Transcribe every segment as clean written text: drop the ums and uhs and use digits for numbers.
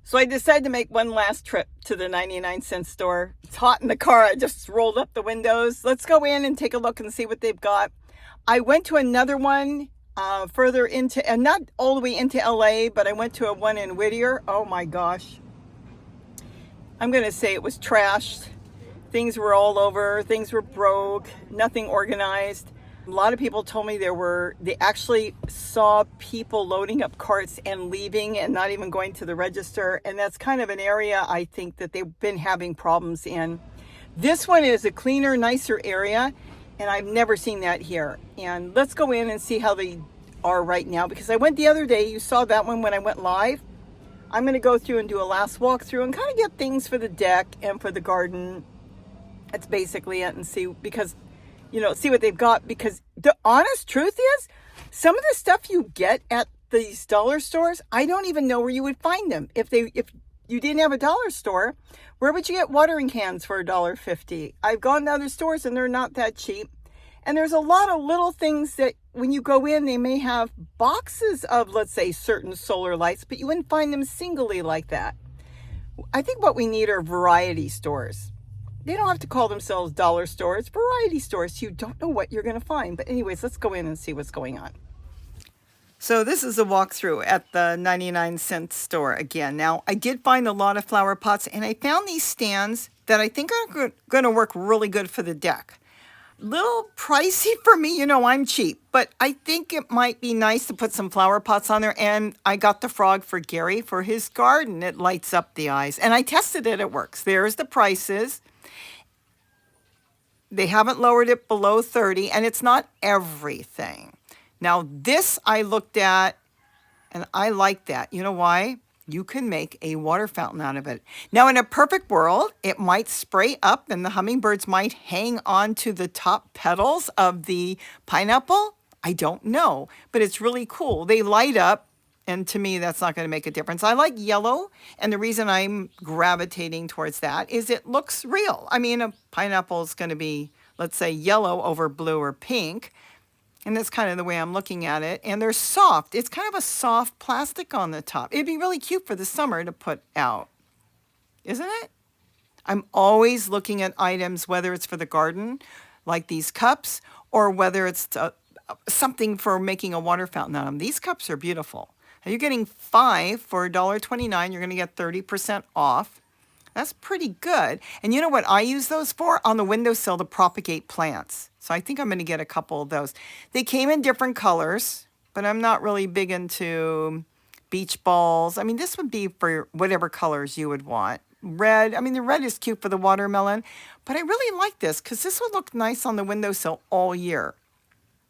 So I decided to make one last trip to the 99-cent store. It's hot in the car. I just rolled up the windows. Let's go in and take a look and see what they've got. I went to another one further into, and not all the way into LA, but I went to a one in Whittier. Oh my gosh. I'm going to say it was trashed. Things were all over. Things were broke. Nothing organized. A lot of people told me they actually saw people loading up carts and leaving and not even going to the register. And that's kind of an area I think that they've been having problems in. This one is a cleaner, nicer area, and I've never seen that here. And let's go in and see how they are right now, because I went the other day. You saw that one when I went live. I'm going to go through and do a last walkthrough and kind of get things for the deck and for the garden. That's basically it, and see, because see what they've got, because the honest truth is some of the stuff you get at these dollar stores, I don't even know where you would find them. If you didn't have a dollar store, where would you get watering cans for $1.50? I've gone to other stores and they're not that cheap. And there's a lot of little things that when you go in, they may have boxes of, let's say, certain solar lights, but you wouldn't find them singly like that. I think what we need are variety stores. They don't have to call themselves dollar stores, variety stores. You don't know what you're going to find. But anyways, let's go in and see what's going on. So this is a walkthrough at the 99-cent store again. Now, I did find a lot of flower pots, and I found these stands that I think are going to work really good for the deck. Little pricey for me, I'm cheap, but I think it might be nice to put some flower pots on there. And I got the frog for Gary for his garden. It lights up the eyes, and I tested it. It works. There's the prices. They haven't lowered it below 30, and it's not everything. Now, this I looked at, and I like that. You know why? You can make a water fountain out of it. Now, in a perfect world, it might spray up, and the hummingbirds might hang on to the top petals of the pineapple. I don't know, but it's really cool. They light up. And to me, that's not going to make a difference. I like yellow, and the reason I'm gravitating towards that is it looks real. I mean, a pineapple is going to be, let's say, yellow over blue or pink, and that's kind of the way I'm looking at it. And they're soft. It's kind of a soft plastic on the top. It'd be really cute for the summer to put out, isn't it? I'm always looking at items, whether it's for the garden, like these cups, or whether it's something for making a water fountain out of them. These cups are beautiful. You're getting 5 for $1.29. You're going to get 30% off. That's pretty good. And you know what I use those for? On the windowsill to propagate plants. So I think I'm going to get a couple of those. They came in different colors, but I'm not really big into beach balls. I mean, this would be for whatever colors you would want. Red. I mean, the red is cute for the watermelon, but I really like this because this will look nice on the windowsill all year.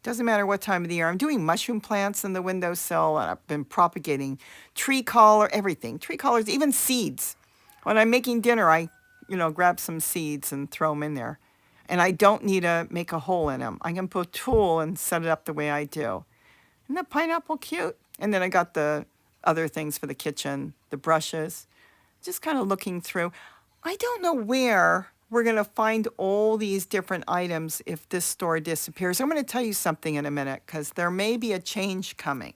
Doesn't matter what time of the year. I'm doing mushroom plants in the windowsill, and I've been propagating tree collar, everything. Tree collars, even seeds. When I'm making dinner, I, grab some seeds and throw them in there. And I don't need to make a hole in them. I can put a tool and set it up the way I do. Isn't that pineapple cute? And then I got the other things for the kitchen, the brushes. Just kind of looking through. I don't know where we're going to find all these different items if this store disappears. I'm going to tell you something in a minute because there may be a change coming.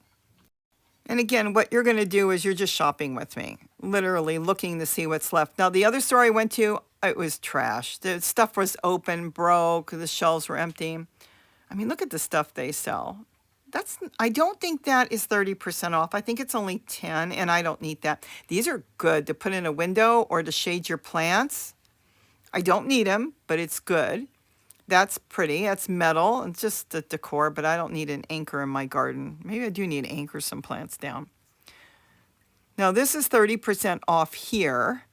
And again, what you're going to do is you're just shopping with me, literally looking to see what's left. Now, the other store I went to, it was trash. The stuff was open, broke, the shelves were empty. I mean, look at the stuff they sell. I don't think that is 30% off. I think it's only 10, and I don't need that. These are good to put in a window or to shade your plants. I don't need them, but it's good. That's pretty. That's metal. It's just a decor, but I don't need an anchor in my garden. Maybe I do need to anchor some plants down. Now, this is 30% off here,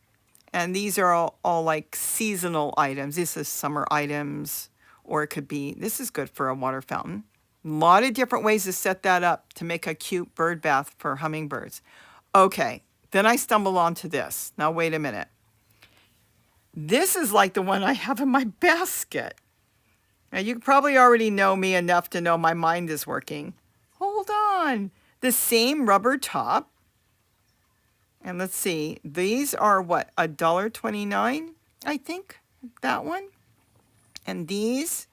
and these are all like seasonal items. This is summer items, or it could be, this is good for a water fountain. A lot of different ways to set that up to make a cute bird bath for hummingbirds. Okay, then I stumble onto this. Now, wait a minute. This is like the one I have in my basket. Now, you probably already know me enough to know my mind is working. Hold on. The same rubber top. And let's see. These are what? $1.29, I think. That one. And these,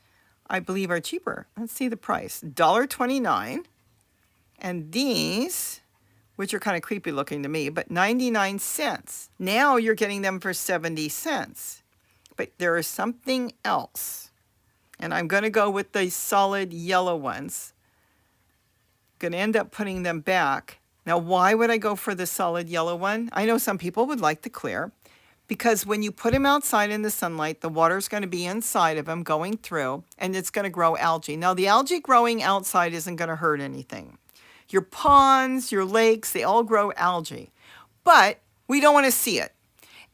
I believe, are cheaper. Let's see the price. $1.29. And these which are kind of creepy looking to me, but 99 cents. Now you're getting them for 70 cents. But there is something else. And I'm going to go with the solid yellow ones. Going to end up putting them back. Now, why would I go for the solid yellow one? I know some people would like the clear, because when you put them outside in the sunlight, the water's going to be inside of them going through, and it's going to grow algae. Now, the algae growing outside isn't going to hurt anything. Your ponds, your lakes, they all grow algae, but we don't want to see it.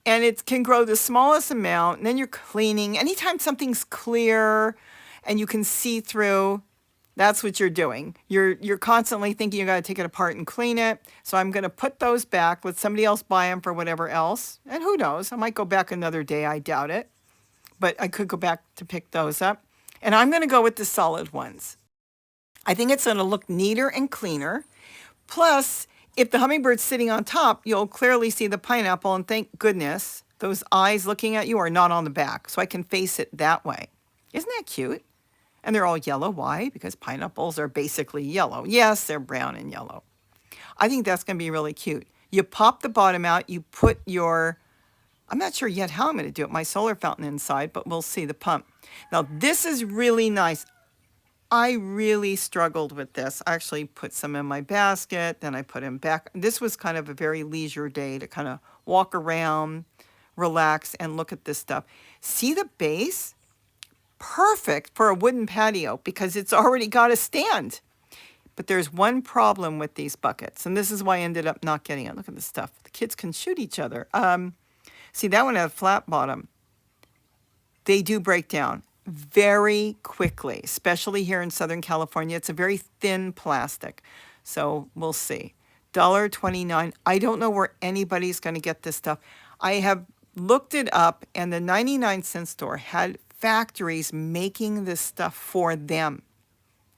And it can grow the smallest amount, and then you're cleaning. Anytime something's clear and you can see through, that's what you're doing. You're constantly thinking you got to take it apart and clean it. So I'm going to put those back, let somebody else buy them for whatever else. And who knows, I might go back another day, I doubt it. But I could go back to pick those up. And I'm going to go with the solid ones. I think it's going to look neater and cleaner. Plus, if the hummingbird's sitting on top, you'll clearly see the pineapple, and thank goodness those eyes looking at you are not on the back, so I can face it that way. Isn't that cute? And they're all yellow. Why? Because pineapples are basically yellow. Yes, they're brown and yellow. I think that's going to be really cute. You pop the bottom out, you put your, I'm not sure yet how I'm going to do it, my solar fountain inside, but we'll see the pump. Now, this is really nice. I really struggled with this. I actually put some in my basket, then I put them back. This was kind of a very leisure day to kind of walk around, relax, and look at this stuff. See the base? Perfect for a wooden patio because it's already got a stand. But there's one problem with these buckets, and this is why I ended up not getting it. Look at this stuff. The kids can shoot each other. See, that one had a flat bottom. They do break down very quickly, especially here in Southern California. It's a very thin plastic. So we'll see. $1.29. I don't know where anybody's going to get this stuff. I have looked it up, and the 99-cent store had factories making this stuff for them,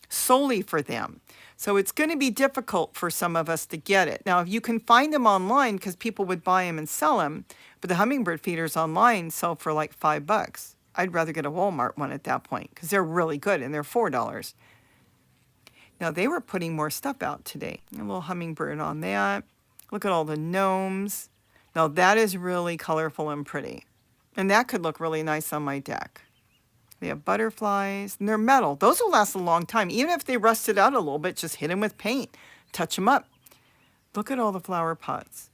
solely for them. So it's going to be difficult for some of us to get it. Now, if you can find them online, because people would buy them and sell them, but the hummingbird feeders online sell for like $5. I'd rather get a Walmart one at that point because they're really good and they're $4. Now, they were putting more stuff out today. A little hummingbird on that. Look at all the gnomes. Now, that is really colorful and pretty. And that could look really nice on my deck. They have butterflies, and they're metal. Those will last a long time. Even if they rusted out a little bit, just hit them with paint. Touch them up. Look at all the flower pots.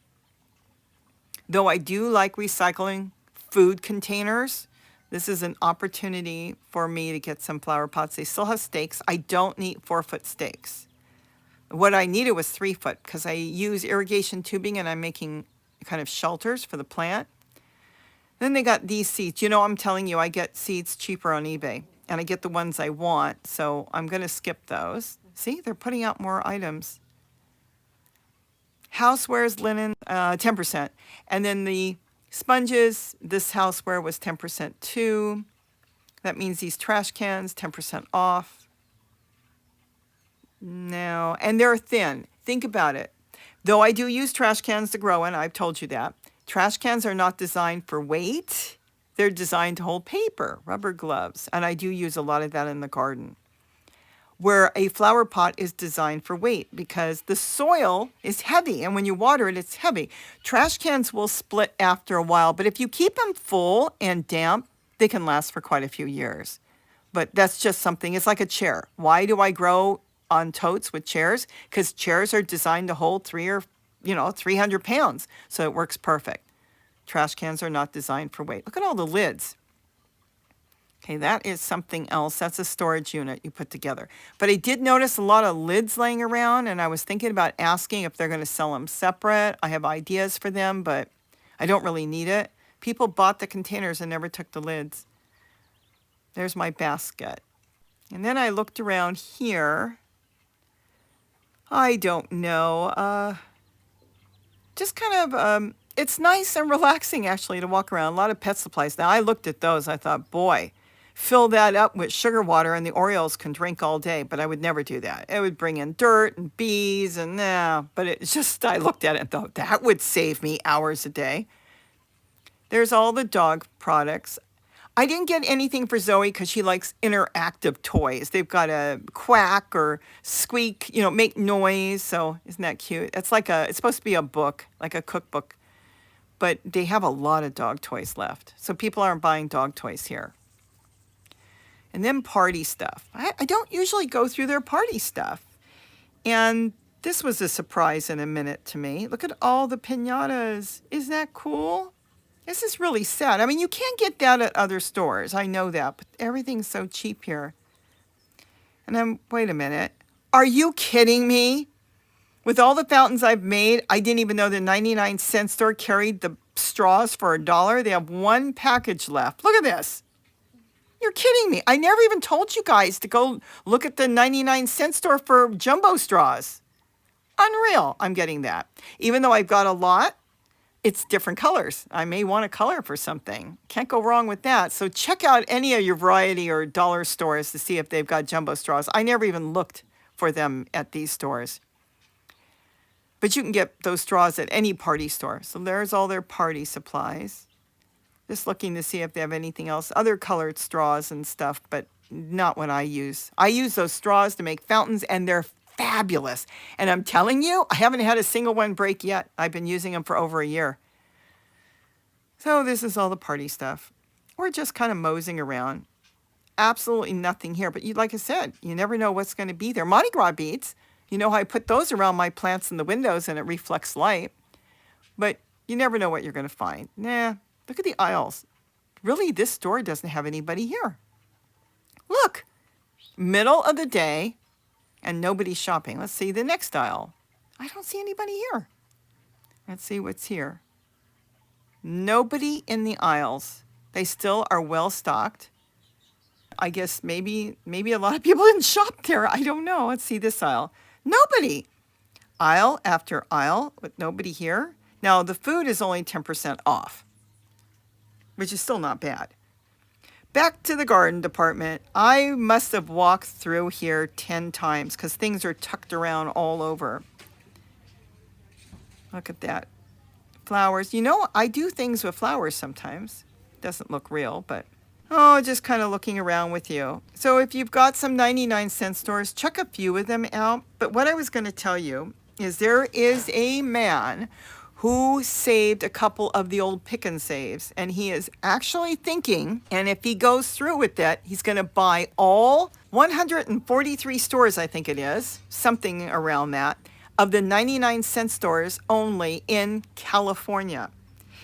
Though I do like recycling food containers, this is an opportunity for me to get some flower pots. They still have stakes. I don't need 4-foot stakes. What I needed was 3-foot because I use irrigation tubing and I'm making kind of shelters for the plant. Then they got these seeds. You know, I'm telling you, I get seeds cheaper on eBay and I get the ones I want. So I'm going to skip those. See, they're putting out more items. Housewares, linen, 10%. And then the sponges, this houseware was 10% too. That means these trash cans, 10% off. No, and they're thin. Think about it. Though I do use trash cans to grow in, I've told you that. Trash cans are not designed for weight. They're designed to hold paper, rubber gloves, and I do use a lot of that in the garden. Where a flower pot is designed for weight because the soil is heavy, and when you water it, it's heavy. Trash cans will split after a while, but if you keep them full and damp, they can last for quite a few years. But that's just something, it's like a chair. Why do I grow on totes with chairs? Because chairs are designed to hold 300 pounds, so it works perfect. Trash cans are not designed for weight. Look at all the lids. Okay, that is something else. That's a storage unit you put together. But I did notice a lot of lids laying around, and I was thinking about asking if they're going to sell them separate. I have ideas for them, but I don't really need it. People bought the containers and never took the lids. There's my basket. And then I looked around here. I don't know. Just kind of, it's nice and relaxing, actually, to walk around. A lot of pet supplies. Now, I looked at those. I thought, boy, fill that up with sugar water and the Orioles can drink all day. But I would never do that. It would bring in dirt and bees and but it's just, I looked at it and thought, that would save me hours a day. There's all the dog products. I didn't get anything for Zoe because she likes interactive toys. They've got a quack or squeak, make noise. So isn't that cute? It's supposed to be a book, like a cookbook. But they have a lot of dog toys left. So people aren't buying dog toys here. And then party stuff. I don't usually go through their party stuff. And this was a surprise in a minute to me. Look at all the piñatas. Isn't that cool? This is really sad. I mean, you can't get that at other stores. I know that, but everything's so cheap here. And then, wait a minute. Are you kidding me? With all the fountains I've made, I didn't even know the 99-cent store carried the straws for $1. They have one package left. Look at this. You're kidding me. I never even told you guys to go look at the 99-cent store for jumbo straws. Unreal. I'm getting that. Even though I've got a lot, it's different colors. I may want a color for something. Can't go wrong with that. So check out any of your variety or dollar stores to see if they've got jumbo straws. I never even looked for them at these stores. But you can get those straws at any party store. So there's all their party supplies. Just looking to see if they have anything else. Other colored straws and stuff, but not what I use. I use those straws to make fountains, and they're fabulous. And I'm telling you, I haven't had a single one break yet. I've been using them for over a year. So this is all the party stuff. We're just kind of moseying around. Absolutely nothing here. But like I said, you never know what's going to be there. Mardi Gras beads. You know how I put those around my plants in the windows and it reflects light. But you never know what you're going to find. Nah, look at the aisles. Really, this store doesn't have anybody here. Look, middle of the day and nobody's shopping. Let's see the next aisle. I don't see anybody here. Let's see what's here. Nobody in the aisles. They still are well stocked. I guess maybe a lot of people didn't shop there. I don't know. Let's see this aisle. Nobody. Aisle after aisle with nobody here. Now, the food is only 10% off, which is still not bad. Back to the garden department. I must have walked through here 10 times because things are tucked around all over. Look at that. Flowers. I do things with flowers sometimes. Doesn't look real, but just kind of looking around with you. So if you've got some 99-cent stores, check a few of them out. But what I was going to tell you is there is a man who saved a couple of the old pick and saves. And he is actually thinking, and if he goes through with that, he's going to buy all 143 stores, I think it is, something around that, of the 99-cent stores only in California.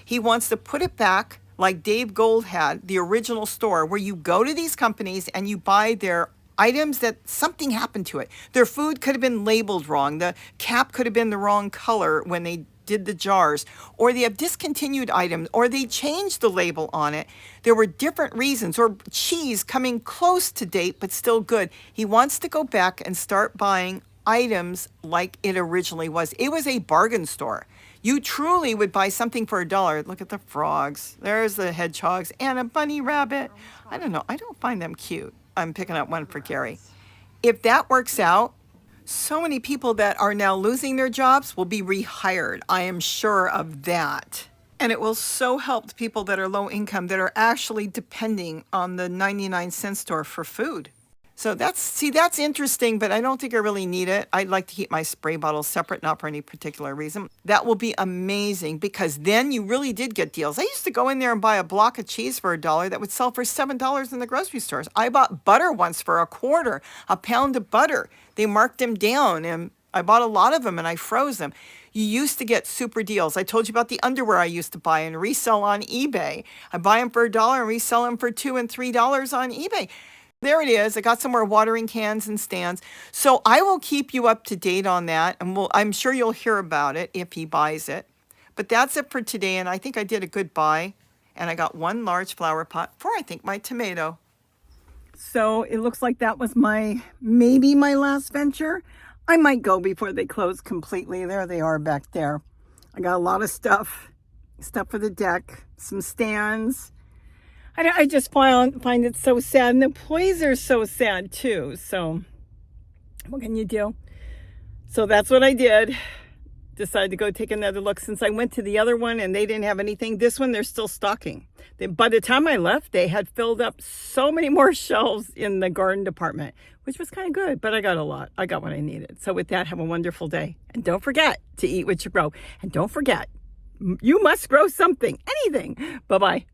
He wants to put it back like Dave Gold had, the original store, where you go to these companies and you buy their items that something happened to it. Their food could have been labeled wrong. The cap could have been the wrong color when they did the jars, or they have discontinued items, or they changed the label on it. There were different reasons, or cheese coming close to date but still good. He wants to go back and start buying items like it originally was. It was a bargain store. You truly would buy something for $1. Look at the frogs. There's the hedgehogs and a bunny rabbit. I don't know. I don't find them cute. I'm picking up one for Gary. If that works out, so many people that are now losing their jobs will be rehired. I am sure of that. And it will so help the people that are low income that are actually depending on the 99-cent store for food. So that's interesting, but I don't think I really need it. I'd like to keep my spray bottles separate, not for any particular reason. That will be amazing because then you really did get deals. I used to go in there and buy a block of cheese for $1 that would sell for $7 in the grocery stores. I bought butter once for $0.25, a pound of butter. They marked them down and I bought a lot of them and I froze them. You used to get super deals. I told you about the underwear I used to buy and resell on eBay. I buy them for $1 and resell them for $2 and $3 on eBay. There it is. I got some more watering cans and stands. So I will keep you up to date on that. And I'm sure you'll hear about it if he buys it. But that's it for today. And I think I did a good buy. And I got one large flower pot for, I think, my tomato. So it looks like that was maybe my last venture. I might go before they close completely. There they are back there. I got a lot of stuff for the deck, some stands. I just find it so sad. And the employees are so sad too. So what can you do? So that's what I did. decided to go take another look since I went to the other one and they didn't have anything. This one, they're still stocking. By the time I left, they had filled up so many more shelves in the garden department, which was kind of good, but I got a lot. I got what I needed. So with that, have a wonderful day. And don't forget to eat what you grow. And don't forget, you must grow something, anything. Bye-bye.